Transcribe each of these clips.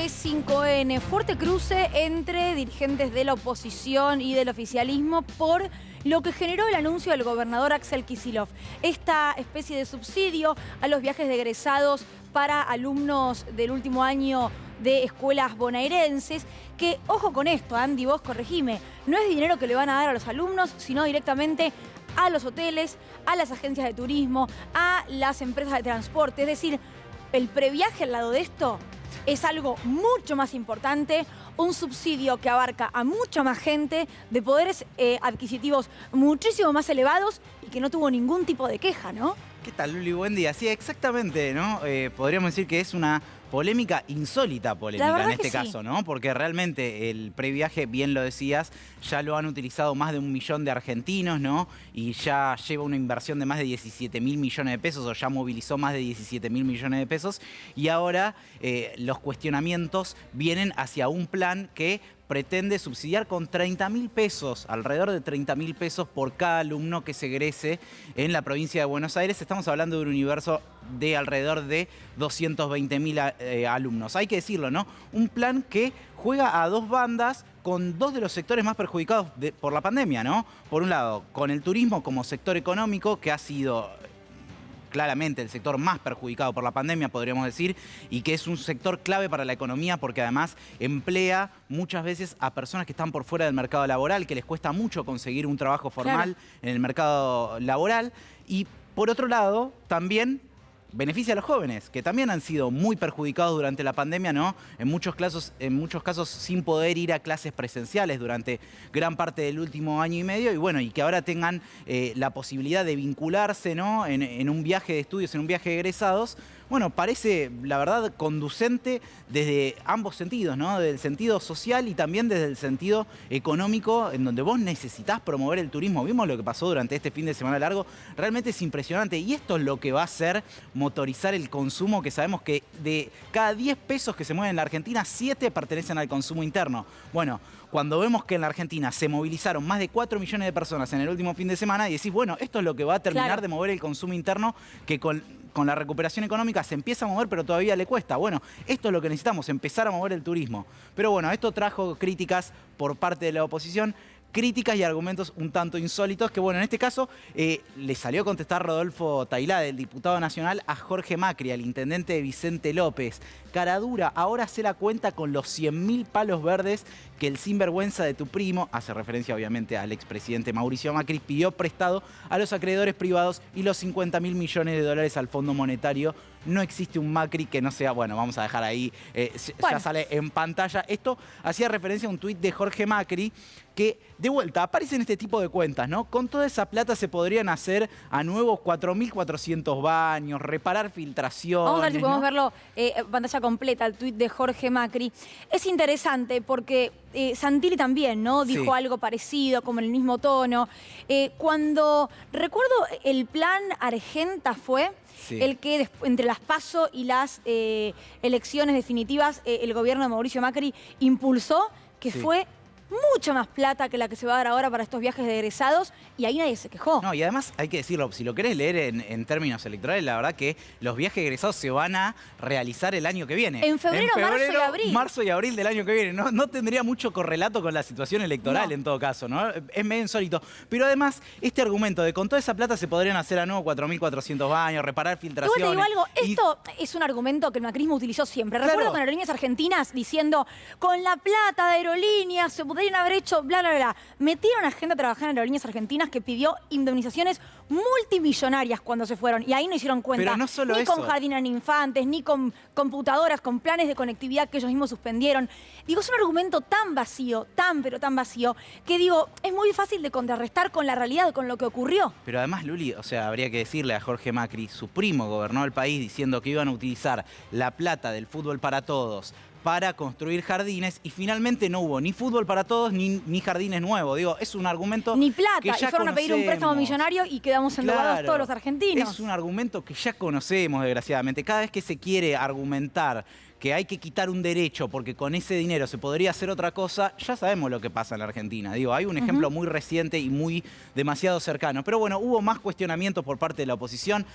9-5N, fuerte cruce entre dirigentes de la oposición y del oficialismo por lo que generó el anuncio del gobernador Axel Kicillof. Esta especie de subsidio a los viajes de egresados para alumnos del último año de escuelas bonaerenses, que, ojo con esto, Andy, vos corregime, no es dinero que le van a dar a los alumnos, sino directamente a los hoteles, a las agencias de turismo, a las empresas de transporte. Es decir, el previaje al lado de esto es algo mucho más importante, un subsidio que abarca a mucha más gente, de poderes adquisitivos muchísimo más elevados y que no tuvo ningún tipo de queja, ¿no? ¿Qué tal, Luli? Buen día. Sí, exactamente, ¿no? Podríamos decir que es una polémica, insólita polémica en este caso, ¿no? Porque realmente el previaje, bien lo decías, ya lo han utilizado más de 1 millón de argentinos, ¿no? Y ya lleva una inversión de más de 17.000 millones de pesos, o ya movilizó más de 17.000 millones de pesos. Y ahora los cuestionamientos vienen hacia un plan que pretende subsidiar con 30.000 pesos, alrededor de 30.000 pesos por cada alumno que se egrese en la provincia de Buenos Aires. Estamos hablando de un universo de alrededor de 220.000 alumnos. Hay que decirlo, ¿no? Un plan que juega a dos bandas con dos de los sectores más perjudicados por la pandemia, ¿no? Por un lado, con el turismo como sector económico, que ha sido claramente el sector más perjudicado por la pandemia, podríamos decir, y que es un sector clave para la economía porque además emplea muchas veces a personas que están por fuera del mercado laboral, que les cuesta mucho conseguir un trabajo formal en el mercado laboral. Y por otro lado, también beneficia a los jóvenes, que también han sido muy perjudicados durante la pandemia, ¿no? En muchos casos sin poder ir a clases presenciales durante gran parte del último año y medio, y bueno, y que ahora tengan la posibilidad de vincularse, ¿no? En un viaje de estudios, en un viaje de egresados. Bueno, parece, la verdad, conducente desde ambos sentidos, ¿no? Desde el sentido social y también desde el sentido económico, en donde vos necesitás promover el turismo. Vimos lo que pasó durante este fin de semana largo, realmente es impresionante, y esto es lo que va a hacer motorizar el consumo, que sabemos que de cada 10 pesos que se mueven en la Argentina, 7 pertenecen al consumo interno. Bueno, cuando vemos que en la Argentina se movilizaron más de 4 millones de personas en el último fin de semana, y decís, bueno, esto es lo que va a terminar de mover el consumo interno, que con la recuperación económica se empieza a mover, pero todavía le cuesta. Bueno, esto es lo que necesitamos, empezar a mover el turismo. Pero bueno, esto trajo críticas por parte de la oposición, críticas y argumentos un tanto insólitos, que bueno, en este caso le salió a contestar Rodolfo Tailade, el diputado nacional, a Jorge Macri, al intendente Vicente López. Cara dura, ahora se la cuenta con los 100.000 palos verdes que el sinvergüenza de tu primo, hace referencia obviamente al expresidente Mauricio Macri, pidió prestado a los acreedores privados, y los 50.000 millones de dólares al Fondo Monetario. No existe un Macri que no sea, bueno, vamos a dejar ahí, ya sale en pantalla. Esto hacía referencia a un tuit de Jorge Macri, que de vuelta aparece en este tipo de cuentas, ¿no? Con toda esa plata se podrían hacer a nuevos 4.400 baños, reparar filtraciones. Vamos a ver si podemos ¿no? verlo pantalla completa, el tuit de Jorge Macri. Es interesante porque Santilli también, ¿no? Dijo algo parecido, como en el mismo tono. Cuando recuerdo el plan Argenta fue el que entre las PASO y las elecciones definitivas el gobierno de Mauricio Macri impulsó, que fue mucha más plata que la que se va a dar ahora para estos viajes de egresados, y ahí nadie se quejó. No, y además hay que decirlo, si lo querés leer en términos electorales, la verdad que los viajes de egresados se van a realizar el año que viene. En febrero, marzo y abril. Marzo y abril del año que viene. No tendría mucho correlato con la situación electoral en todo caso, ¿no? Es medio insólito. Pero además, este argumento de con toda esa plata se podrían hacer a nuevo 4.400 baños, reparar filtraciones. Igual te digo algo, esto es un argumento que el macrismo utilizó siempre. Recuerdo con Aerolíneas Argentinas diciendo, con la plata de Aerolíneas se podrían haber hecho bla, bla, bla. Metieron a gente a trabajar en Aerolíneas Argentinas que pidió indemnizaciones multimillonarias cuando se fueron, y ahí no hicieron cuenta. Pero no solo ni eso. Con jardines de infantes, ni con computadoras, con planes de conectividad que ellos mismos suspendieron. Digo, es un argumento tan vacío, pero tan vacío, que digo, es muy fácil de contrarrestar con la realidad, con lo que ocurrió. Pero además, Luli, o sea, habría que decirle a Jorge Macri, su primo gobernó el país diciendo que iban a utilizar la plata del fútbol para todos para construir jardines, y finalmente no hubo ni fútbol para todos ni jardines nuevos. Digo, es un argumento ni plata, que ya y fueron a pedir un préstamo millonario y quedamos endeudados todos los argentinos. Es un argumento que ya conocemos, desgraciadamente. Cada vez que se quiere argumentar que hay que quitar un derecho porque con ese dinero se podría hacer otra cosa, ya sabemos lo que pasa en la Argentina. Digo, hay un ejemplo muy reciente y muy demasiado cercano. Pero bueno, hubo más cuestionamientos por parte de la oposición.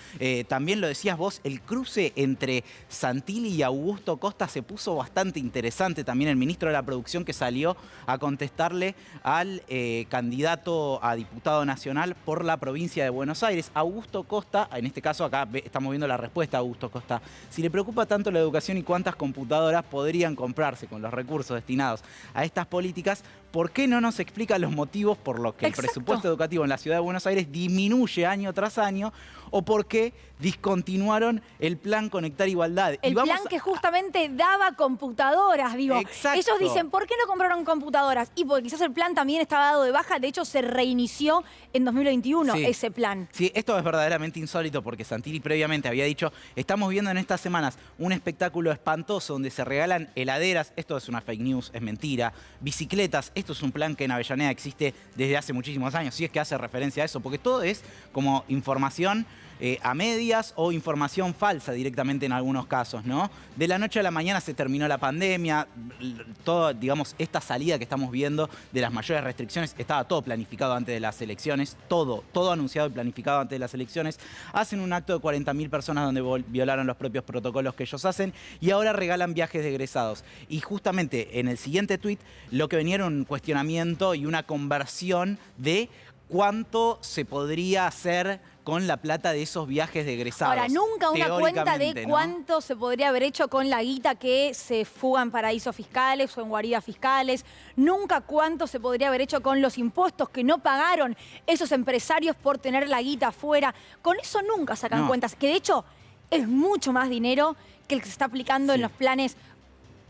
También lo decías vos, el cruce entre Santilli y Augusto Costa se puso bastante interesante. También el ministro de la Producción que salió a contestarle al candidato a diputado nacional por la provincia de Buenos Aires. Augusto Costa, en este caso acá estamos viendo la respuesta a Augusto Costa. Si le preocupa tanto la educación y cuántas computadoras podrían comprarse con los recursos destinados a estas políticas, ¿por qué no nos explica los motivos por los que el presupuesto educativo en la ciudad de Buenos Aires disminuye año tras año o por qué discontinuaron el plan Conectar Igualdad? El plan que justamente daba computadoras, digo. Exacto. Ellos dicen, ¿por qué no compraron computadoras? Y porque quizás el plan también estaba dado de baja, de hecho se reinició en 2021 ese plan. Sí, esto es verdaderamente insólito porque Santilli previamente había dicho, estamos viendo en estas semanas un espectáculo espantoso donde se regalan heladeras, esto es una fake news, es mentira, bicicletas, esto es un plan que en Avellaneda existe desde hace muchísimos años, si es que hace referencia a eso, porque todo es como información a medias o información falsa directamente en algunos casos, ¿no? De la noche a la mañana se terminó la pandemia, todo, digamos, esta salida que estamos viendo de las mayores restricciones, estaba todo planificado antes de las elecciones, todo anunciado y planificado antes de las elecciones. Hacen un acto de 40.000 personas donde violaron los propios protocolos que ellos hacen y ahora regalan viajes de egresados. Y justamente en el siguiente tuit lo que venía era un cuestionamiento y una conversión de cuánto se podría hacer con la plata de esos viajes de egresados. Ahora, nunca una cuenta de cuánto se podría haber hecho con la guita que se fuga en paraísos fiscales o en guaridas fiscales. Nunca cuánto se podría haber hecho con los impuestos que no pagaron esos empresarios por tener la guita afuera. Con eso nunca sacan cuentas, que de hecho es mucho más dinero que el que se está aplicando en los planes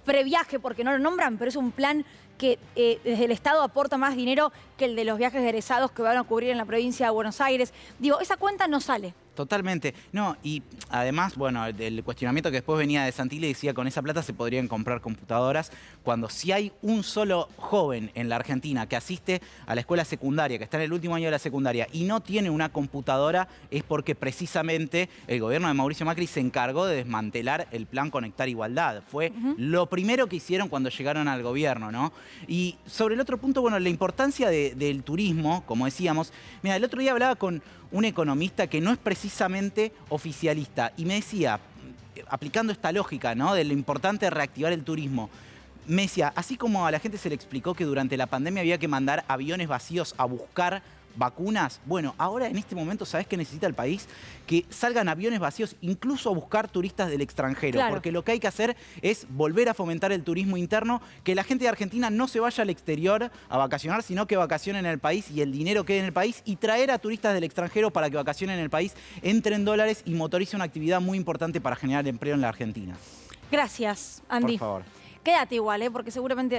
previaje, porque no lo nombran, pero es un plan que desde el Estado aporta más dinero que el de los viajes egresados que van a ocurrir en la provincia de Buenos Aires. Digo, esa cuenta no sale. Totalmente. No, y además, bueno, el cuestionamiento que después venía de Santilli decía con esa plata se podrían comprar computadoras, cuando si hay un solo joven en la Argentina que asiste a la escuela secundaria, que está en el último año de la secundaria y no tiene una computadora, es porque precisamente el gobierno de Mauricio Macri se encargó de desmantelar el plan Conectar Igualdad. Fue lo primero que hicieron cuando llegaron al gobierno, ¿no? Y sobre el otro punto, bueno, la importancia del turismo, como decíamos, mira, el otro día hablaba con un economista que no es precisamente oficialista y me decía, aplicando esta lógica, ¿no?, de lo importante de reactivar el turismo, me decía, así como a la gente se le explicó que durante la pandemia había que mandar aviones vacíos a buscar vacunas, bueno, ahora en este momento, ¿sabés qué necesita el país? Que salgan aviones vacíos incluso a buscar turistas del extranjero, porque lo que hay que hacer es volver a fomentar el turismo interno, que la gente de Argentina no se vaya al exterior a vacacionar, sino que vacacione en el país y el dinero quede en el país, y traer a turistas del extranjero para que vacacionen en el país, entren dólares y motorice una actividad muy importante para generar empleo en la Argentina. Gracias, Andy. Por favor. Quédate igual, porque seguramente